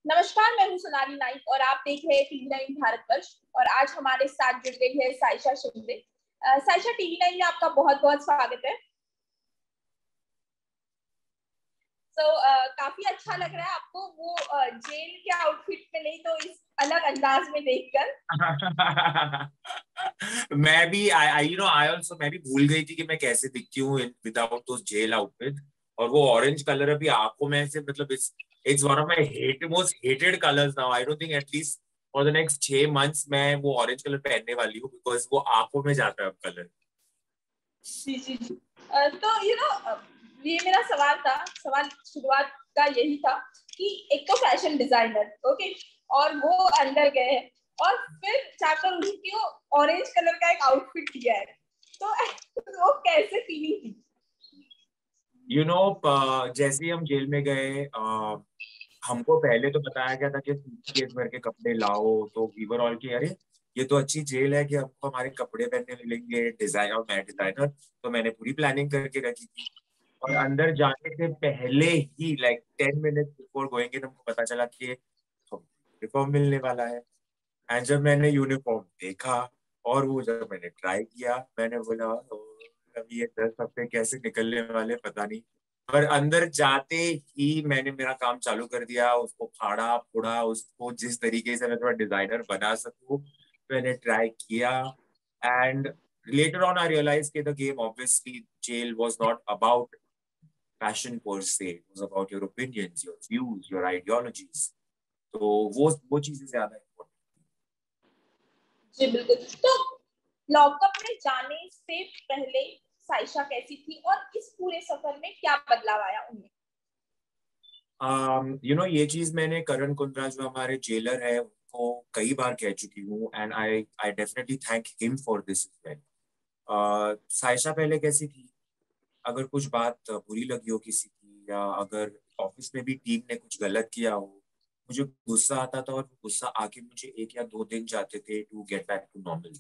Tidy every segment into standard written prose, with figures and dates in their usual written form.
नमस्कार, मैं हूं सोनाली नाइक और आप देख रहे हैं टीवी नाइन भारतवर्ष। और आज हमारे साथ जुड़ गई है साइशा शिंदे। साइशा, टीवी नाइन में आपका बहुत बहुत स्वागत है। काफी अच्छा लग रहा है आपको वो जेल के आउटफिट में, नहीं तो इस अलग अंदाज में देखकर। मैं भी आई ऑल्सो मैं भी भूल गई थी कि मैं कैसे दिखती हूँ विदाउट दोस जेल आउटफिट। और वो ऑरेंज कलर अभी आंखों में से मतलब it's one of my most hated colours now. I don't think at least for the next 6 months मैं वो ऑरेंज कलर पहनने वाली हूँ, बिकॉज वो आंखों में जाता है अब कलर। जी जी जी। तो ये मेरा सवाल शुरुआत का यही था कि एक तो फैशन डिजाइनर, ओके, और वो अंदर गए हैं और फिर जाकर उनकी वो ऑरेंज कलर का एक आउटफिट किया है, तो वो कैसे फीलिंग थी? यू नो, जैसे ही हम जेल में गए, हमको पहले तो बताया गया था कि सूटकेस भर के कपड़े लाओ, तो वी वर ऑल कि अरे ये तो अच्छी जेल है कि हमको हमारे कपड़े पहनने मिलेंगे, डिजाइन, और मैं डिजाइनर, तो मैंने पूरी प्लानिंग करके रखी थी। और अंदर जाने से पहले ही like 10 minute before going in हमको पता चला कि यूनिफॉर्म मिलने वाला है। एंड जब मैंने यूनिफॉर्म देखा और वो जब मैंने ट्राई किया, मैंने बोला "ओ, अभी ये 10 हफ्ते कैसे निकलने वाले पता नहीं"। पर अंदर जाते ही मैंने मेरा काम चालू कर दिया, उसको फाड़ा फोड़ा, उसको जिस तरीके से मैं थोड़ा डिजाइनर बना सकूं मैंने ट्राई किया। And later on I realized that the game, obviously jail was not about passion per se, it was about your opinions, your views, your ideologies. तो वो चीजें ज्यादा important। जी बिल्कुल। तो लॉकअप में जाने से पहले साइशा कैसी थी और इस पूरे सफर में क्या बदलाव आया उनमें? ये चीज मैंने करण कुंद्रा जो हमारे जेलर है उनको कई बार कह चुकी हूँ, and I I definitely thank him for this. Sayyeshaa पहले कैसी थी, अगर कुछ बात बुरी लगी हो किसी की, या अगर ऑफिस में भी टीम ने कुछ गलत किया हो, मुझे गुस्सा आता था और गुस्सा आके मुझे 1 या 2 दिन जाते थे to get back to normal.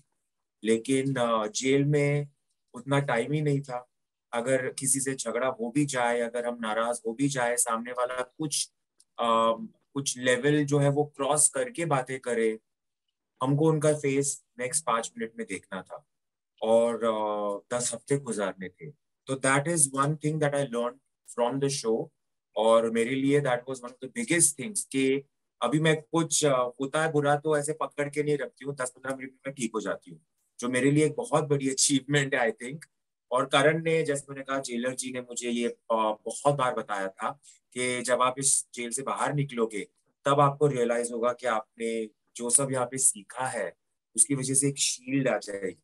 लेकिन जेल में उतना टाइम ही नहीं था। अगर किसी से झगड़ा हो भी जाए, अगर हम नाराज हो भी जाए, सामने वाला कुछ लेवल जो है वो क्रॉस करके बातें करे, हमको उनका फेस नेक्स्ट 5 मिनट में देखना था और 10 हफ्ते गुजारने थे। तो that is one thing that I learn from the show. और मेरे लिए that was one of the biggest things कि अभी मैं कुछ होता है बुरा तो ऐसे पकड़ के नहीं रखती हूँ, 10-15 मिनट में ठीक हो जाती हूँ, जो मेरे लिए एक बहुत बड़ी अचीवमेंट है आई थिंक। और करण ने, जैसे मैंने कहा, जेलर जी ने मुझे ये बहुत बार बताया था कि जब आप इस जेल से बाहर निकलोगे तब आपको रियलाइज होगा कि आपने जो सब यहाँ पे सीखा है उसकी वजह से एक शील्ड आ जाएगी,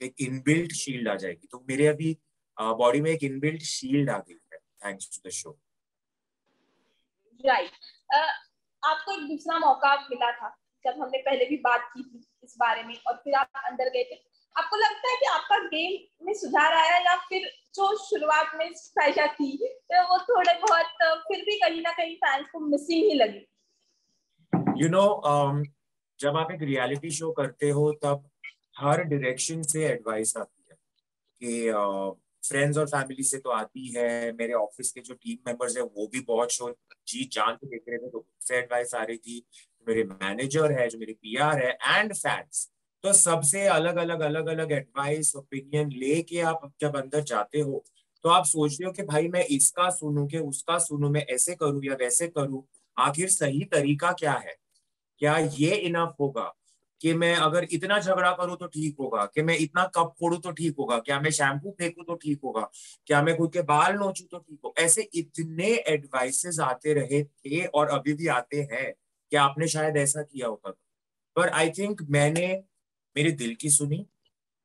एक इनबिल्ट शील्ड आ जाएगी। तो मेरे अभी बॉडी में एक इनबिल्ट शील्ड आ गई है thanks to the show. Right. आपको एक दूसरा मौका मिला था, जब हमने पहले भी बात की थी इस बारे में, और फिर आप अंदर गए थे। आपको लगता है कि आपका गेम में सुधार आया, या फिर जो शुरुआत में साइशा थी तो वो थोड़े बहुत फिर भी कहीं ना कहीं फैंस को मिसिंग ही लगी? यू नो, जब आप एक रियलिटी शो करते हो तब हर डायरेक्शन से एडवाइस आती है कि फ्रेंड्स और फैमिली से तो आती है, मेरे ऑफिस के जो टीम मेंबर्स है वो भी बहुत शो जी जान के देख रहे थे तो उनसे एडवाइस आ रही थी, मेरे मैनेजर है, जो मेरे पीआर है, एंड फैंस। तो सबसे अलग अलग एडवाइस ओपिनियन लेके आप जब अंदर जाते हो तो आप सोचते हो कि भाई मैं इसका सुनूं कि उसका सुनूं, मैं ऐसे करूं या वैसे करूं, आखिर सही तरीका क्या है, क्या ये इनफ होगा कि मैं अगर इतना झगड़ा करूं तो ठीक होगा, कि मैं इतना कप फोड़ू तो ठीक होगा, क्या मैं शैम्पू फेंकू तो ठीक होगा, क्या मैं खुद के बाल नोचूं तो ठीक हो। ऐसे इतने एडवाइसेस आते रहे थे और अभी भी आते हैं कि आपने शायद ऐसा किया होगा। पर आई थिंक मैंने मेरे दिल की सुनी।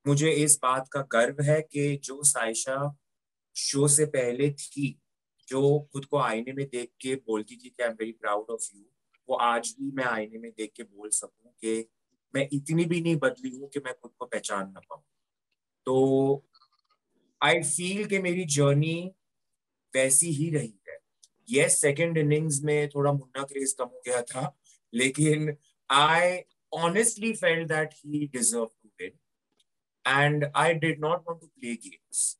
मुझे इस बात का गर्व है कि जो सायशा शो से पहले थी, जो खुद को आईने में देख के बोलती थी कि I am very proud of you, वो आज भी मैं आईने में देख के बोल सकूं कि मैं इतनी भी नहीं बदली हूं कि मैं खुद को पहचान ना पाऊं। तो आई फील कि मेरी जर्नी वैसी ही रही है। यस, सेकंड इनिंग्स में थोड़ा मुन्ना क्रेज कम हो गया था, लेकिन I honestly felt that he deserve to win and I did not want to play games.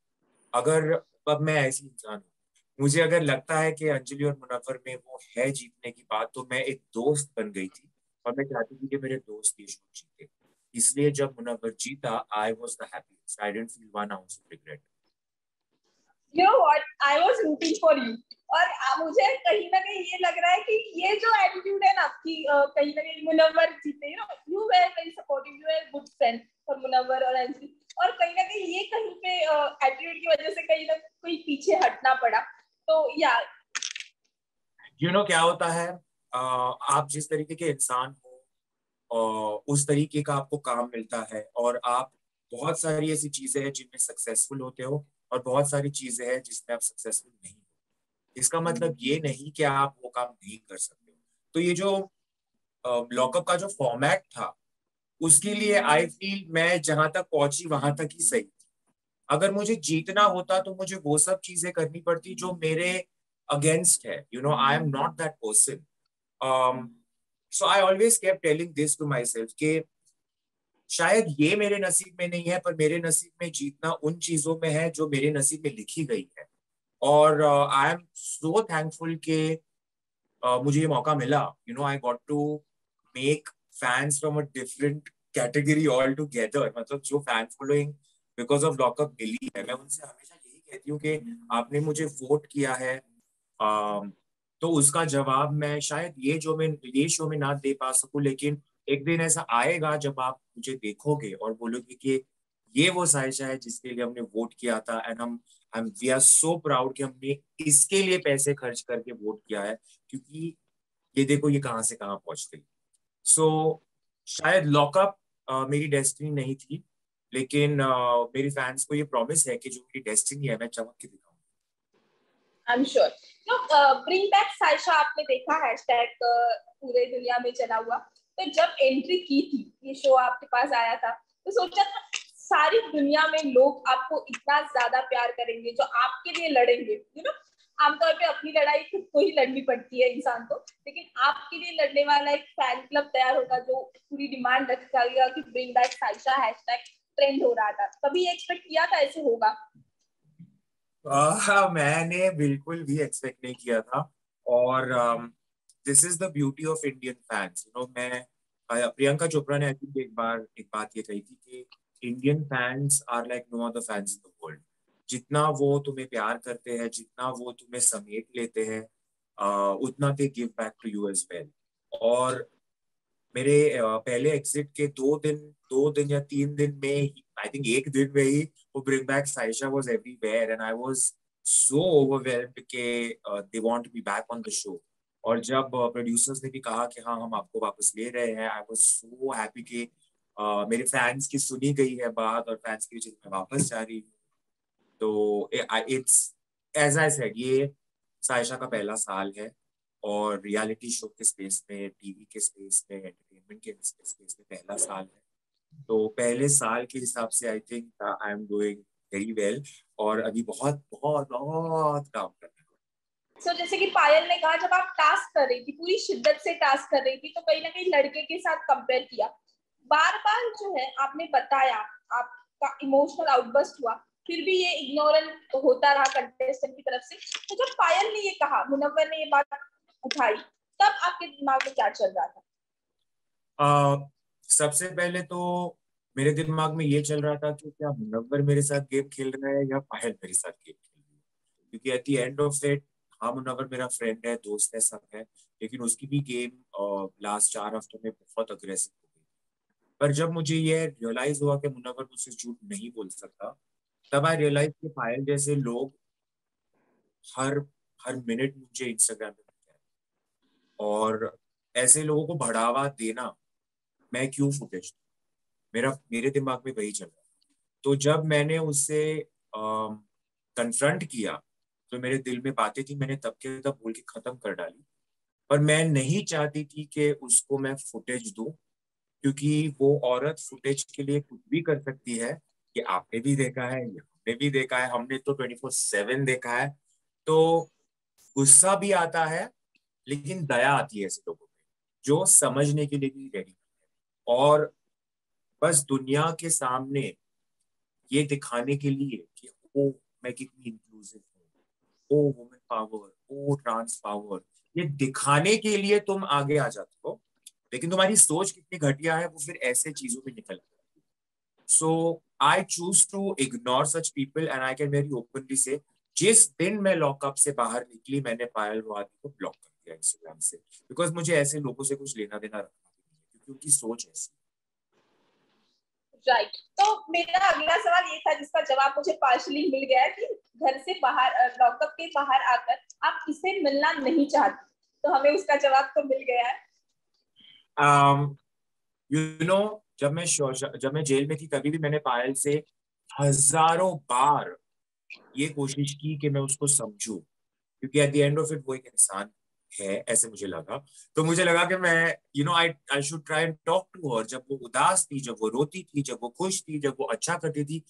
अगर अब मैं ऐसी इंसान हूँ, मुझे अगर लगता है कि अंजलि और मुनव्वर में वो है जीतने की बात, तो मैं एक दोस्त बन गई थी और मैं चाहती थी कि मेरे दोस्त ये शो जीते। इसलिए जब मुनव्वर जीता, I was the happiest. I didn't feel one ounce of regret. You know what? I was rooting for you. और मुझे कहीं ना कहीं ये लग रहा है कि ये जो एटीट्यूड है ना कि कहीं ना कहीं मुनव्वर जीते, you were very supportive, you were good friend for Munawar और अंजलि, और कहीं ना कहीं ये कहीं पे एटीट्यूड की वजह से कहीं ना कोई पीछे हटना पड़ा। तो या क्या होता है, आप जिस तरीके के इंसान हो, उस तरीके का आपको काम मिलता है, और आप बहुत सारी ऐसी चीजें हैं जिनमें सक्सेसफुल होते हो, और बहुत सारी चीजें हैं जिसमें आप सक्सेसफुल नहीं हो। इसका मतलब ये नहीं कि आप वो काम नहीं कर सकते हो। तो ये जो लॉकअप का जो फॉर्मेट था, उसके लिए आई फील मैं जहां तक पहुंची वहां तक ही सही थी। अगर मुझे जीतना होता तो मुझे वो सब चीजें करनी पड़ती जो मेरे अगेंस्ट है। I am not that person. So I always kept telling this to myself कि शायद ये मेरे नसीब में नहीं है, पर मेरे नसीब में जीतना उन चीजों में है जो मेरे नसीब में लिखी गई है। और आई एम सो थैंकफुल कि मुझे ये मौका मिला। I got to make fans from a different category all together. मतलब जो fan following because of Lock Upp मिली है, मैं उनसे हमेशा यही कहती हूँ कि आपने मुझे वोट किया है। तो उसका जवाब मैं शायद ये शो में ना दे पा सकूं, लेकिन एक दिन ऐसा आएगा जब आप मुझे देखोगे और बोलोगे कि ये वो साइशा है जिसके लिए हमने वोट किया था, एंड हम वी आर सो प्राउड कि हमने इसके लिए पैसे खर्च करके वोट किया है, क्योंकि ये देखो ये कहाँ से कहाँ पहुंच गई। सो शायद लॉकअप मेरी डेस्टिनी नहीं थी, लेकिन मेरी फैंस को ये प्रॉमिस है कि जो मेरी डेस्टिनी है मैं चमक के दिखाऊंगा। I am sure. Bring back Saisha आपने देखा हैशटैग पूरे दुनिया में चला हुआ। तो जब एंट्री की थी, ये शो आपके पास आया था, तो सोचा था सारी दुनिया में लोग आपको इतना ज्यादा प्यार करेंगे जो आपके लिए लड़ेंगे। आमतौर पे अपनी लड़ाई खुद को ही लड़नी पड़ती है इंसान को, लेकिन आपके लिए लड़ने वाला एक फैन क्लब तैयार होगा जो पूरी डिमांड रखा गया कि bring back Saisha hashtag trend हो रहा था। कभी एक्सपेक्ट किया था ऐसे होगा? मैंने बिल्कुल भी एक्सपेक्ट नहीं किया था। और this is the beauty of Indian fans. मैं प्रियंका चोपड़ा ने आई थिंक एक बार एक बात ये कही थी कि Indian fans are like no other fans in the world. जितना वो तुम्हें प्यार करते हैं, जितना वो तुम्हें समेट लेते हैं, उतना they give back to you as well. और मेरे पहले एग्जिट के 2 दिन या 3 दिन में, आई थिंक एक दिन में ही वो bring back Saisha was everywhere, and I was so overwhelmed के they want to be back on the show. और जब प्रोड्यूसर्स ने भी कहा कि हाँ हम आपको वापस ले रहे हैं, आई वाज सो हैप्पी कि मेरे फैंस की सुनी गई है बात, और फैंस की वजह से मैं वापस जा रही हूँ। तो इट्स एज आई सेड, ये साइशा का पहला साल है, और रियलिटी शो के स्पेस में, टीवी के स्पेस में, एंटरटेनमेंट के स्पेस में पहला साल है। तो पहले साल के हिसाब से I think I am doing very well, और अभी बहुत बहुत बहुत काम करना है। जैसे कि पायल ने कहा, जब आप टास्क कर रही थी, पूरी शिद्दत से टास्क कर रही थी, तो कहीं ना कहीं लड़के के साथ कंपेयर किया, बार बार जो है आपने बताया, आपका इमोशनल आउटबर्स्ट हुआ, फिर भी ये इग्नोरेंट होता रहा कंटेस्टेंट की तरफ से। तो जब पायल ने ये कहा, मुनव्वर ने ये बात उठाई, तब आपके दिमाग में क्या चल रहा था? सबसे पहले तो मेरे दिमाग में ये चल रहा था कि क्या मुनव्वर मेरे साथ गेम खेल रहा है या पायल मेरे साथ गेम खेल रही है। क्योंकि at the end of it, हाँ मुनव्वर मेरा फ्रेंड है, दोस्त है, सब है, लेकिन उसकी भी गेम लास्ट 4 हफ्तों में बहुत अग्रेसिव हो गई। पर जब मुझे ये रियलाइज हुआ कि मुनव्वर मुझसे झूठ नहीं बोल सकता, तब आई रियलाइज कि पायल जैसे लोग हर हर मिनट मुझे इंस्टाग्राम पे मिलते हैं, और ऐसे लोगों को बढ़ावा देना, मैं क्यों फुटेज, मेरे दिमाग में वही चल रहा है। तो जब मैंने उससे कन्फ्रंट किया, तो मेरे दिल में बातें थी, मैंने तब के तब बोल के खत्म कर डाली। पर मैं नहीं चाहती थी कि उसको मैं फुटेज दूं, क्योंकि वो औरत फुटेज के लिए कुछ भी कर सकती है। कि आपने भी देखा है, ये हमने भी देखा है, हमने तो 24/7 देखा है। तो गुस्सा भी आता है, लेकिन दया आती है ऐसे लोगों पे जो समझने के लिए भी रेडी है, और बस दुनिया के सामने ये दिखाने के लिए कि ओ मैं कितनी इंक्लूसिव हूँ, ओ वुमेन पावर, ओ ट्रांस पावर, ये दिखाने के लिए तुम आगे आ जाते हो, लेकिन तुम्हारी सोच कितनी घटिया है वो फिर ऐसे चीजों में निकल आती है। So I choose to ignore such people and I can very openly say, जिस दिन मैं लॉकअप से बाहर निकली मैंने पायल रोहातगी को ब्लॉक कर दिया इंस्टाग्राम से, बिकॉज मुझे ऐसे लोगों से कुछ लेना देना रखना भी नहीं है, क्योंकि उनकी सोच ऐसी। राइट, तो मेरा अगला सवाल ये था जिसका जवाब मुझे पार्शली मिल गया है कि घर से बाहर, लॉकअप के बाहर आकर आप किसे मिलना नहीं चाहते, तो हमें उसका जवाब तो मिल गया है। यू नो, जब मैं जेल में थी तभी भी मैंने पायल से हजारों बार ये कोशिश की कि मैं उसको समझूं, क्योंकि at the end of it वो एक इंसान है, ऐसे मुझे लगा। तो मुझे लगा कि मैं I I should try and talk to her, जब वो उदास थी, जब वो रोती थी, जब वो खुश थी, जब वो अच्छा करती थी,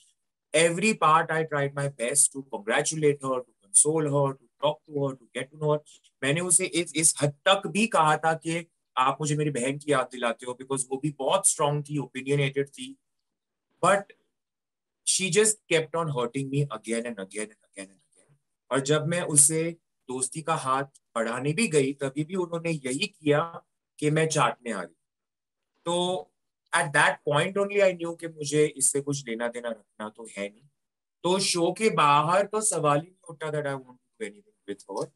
every part I tried my best to congratulate her, to console her, to talk to her, to get to know her. मैंने उसे इस हद तक भी कहा था कि आप मुझे मेरी बहन की याद दिलाते हो, बिकॉज वो भी बहुत स्ट्रांग थी, ओपिनियनेटेड थी, but she just kept on hurting me again and again and again and again. और जब मैं उसे दोस्ती का हाथ बढ़ाने भी गई तभी भी उन्होंने यही किया कि मैं चाटने आ रही। तो at that point only I knew कि मुझे इससे कुछ लेना देना रखना तो है नहीं। तो शो के बाहर तो सवाल ही नहीं उठा that I want to do anything with her.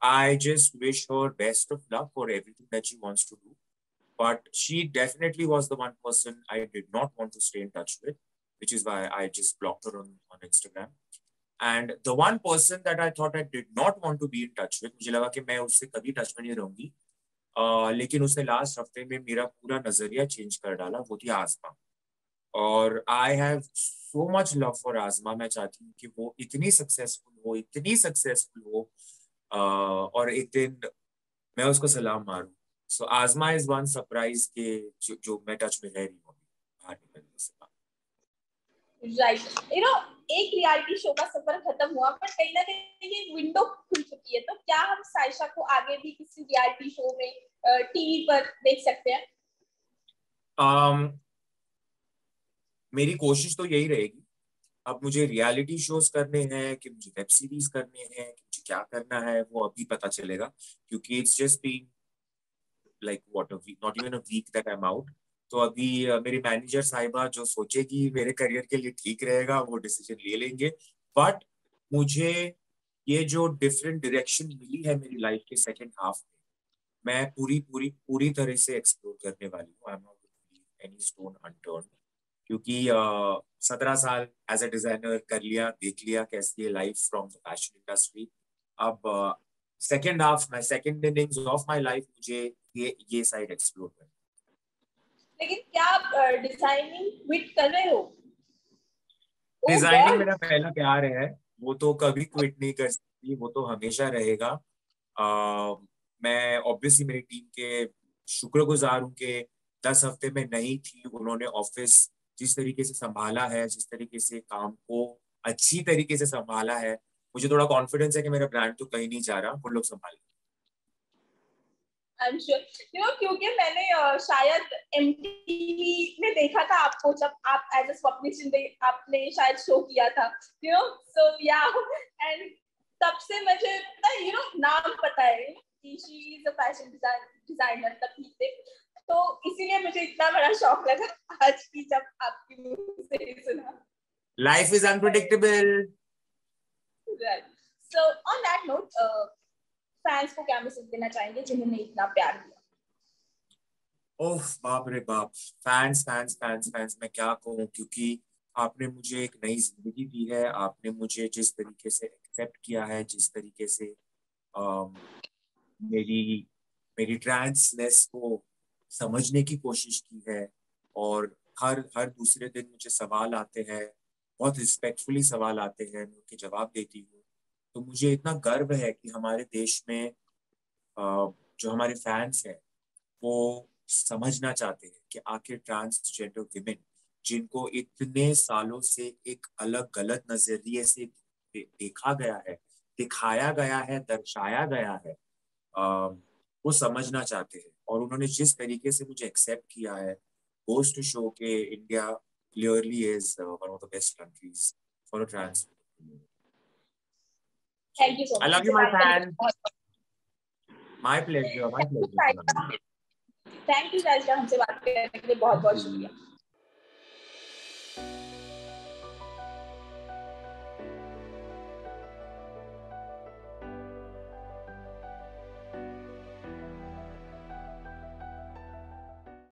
I just wish her best of luck for everything that she wants to do. But she definitely was the one person I did not want to stay in touch with, which is why I just blocked her on Instagram. And the one person that I thought I did not want to be in touch with, मुझे लगा कि मैं उससे कभी touch में नहीं रहूंगी, लेकिन उसने लास्ट हफ्ते में मेरा पूरा नजरिया चेंज कर डाला, वो थी आसमा। और I have so much love for आजमा, मैं चाहती हूँ कि वो इतनी सक्सेसफुल हो, इतनी सक्सेसफुल हो, और एक दिन मैं उसको सलाम मारूं। सो आजमा इज वन सरप्राइज के जो मैं टच में रह रही हूँ बाहर निकलने से। राइट, एक रियलिटी शो का सफर खत्म हुआ, पर कहीं ना कहीं ये विंडो खुल चुकी है, तो क्या हम साइशा को आगे भी किसी रियलिटी शो में, टीवी पर देख सकते हैं? um, मेरी कोशिश तो यही रहेगी। अब मुझे रियलिटी शोज करने हैं कि मुझे वेब सीरीज करने हैं कि मुझे क्या करना है वो अभी पता चलेगा, क्योंकि it's just been like what a week, not even a week that I am out. तो अभी मेरी मैनेजर साहिबा जो सोचेगी मेरे करियर के लिए ठीक रहेगा वो डिसीजन ले लेंगे। बट मुझे ये जो डिफरेंट डायरेक्शन मिली है मेरी लाइफ के सेकेंड हाफ में, मैं पूरी पूरी पूरी तरह से एक्सप्लोर करने वाली हूँ। I am not going to leave any stone unturned, क्योंकि 17 साल एज अ डिजाइनर कर लिया, देख लिया कैसी है life from the fashion industry. अब second half, my second innings of my life, मुझे ये साइड एक्सप्लोर करना। लेकिन क्या आप डिजाइनिंग क्विट कर रहे हो? ओ डिजाइनिंग गॉड। मेरा पहला प्यार है, वो तो कभी क्विट नहीं कर सकती, वो तो हमेशा रहेगा। मैं ऑब्वियसली मेरी टीम के शुक्रगुजार हूँ कि 10 हफ्ते में नहीं थी, उन्होंने ऑफिस जिस तरीके से संभाला है, जिस तरीके से काम को अच्छी तरीके से संभाला है, मुझे थोड़ा कॉन्फिडेंस है कि मेरा ब्रांड तो कहीं नहीं जा रहा, वो लोग संभाल। आई एम श्योर, क्योंकि मैंने शायद एमटीवी में देखा था आपको, जब आप एज अ स्वप्निल शिंदे आपने शायद शो किया था, सो या, एंड तब से मुझे नाम पता है कि she is a fashion designer तभी से, तो इसीलिए मुझे इतना बड़ा शौक लगा आज की जब आपकी मुंह से सुना। Life is unpredictable. Right, so on that note, fans को क्या मैसेज देना चाहेंगे जिन्होंने इतना प्यार दिया? ओह बाप रे बाप, फैंस फैंस फैंस फैंस, मैं क्या कहूँ, क्योंकि आपने मुझे एक नई जिंदगी दी है, आपने मुझे जिस तरीके से एक्सेप्ट किया है, जिस तरीके से अम, मेरी मेरी ट्रांसनेस को समझने की कोशिश की है, और हर हर दूसरे दिन मुझे सवाल आते हैं, बहुत रिस्पेक्टफुली सवाल आते हैं, मैं उनके जवाब देती हूँ। तो मुझे इतना गर्व है कि हमारे देश में जो हमारे फैंस हैं वो समझना चाहते हैं कि आखिर ट्रांसजेंडर विमेन, जिनको इतने सालों से एक अलग गलत नजरिए से देखा गया है, दिखाया गया है, दर्शाया गया है, वो समझना चाहते हैं। और उन्होंने जिस तरीके से मुझे एक्सेप्ट किया है, गोज टू शो के India clearly is one of the best countries for trans. Thank you so much. I love you, my fan. My pleasure. My pleasure. Thank you Saisha, हमसे बात करने के लिए बहुत बहुत शुक्रिया।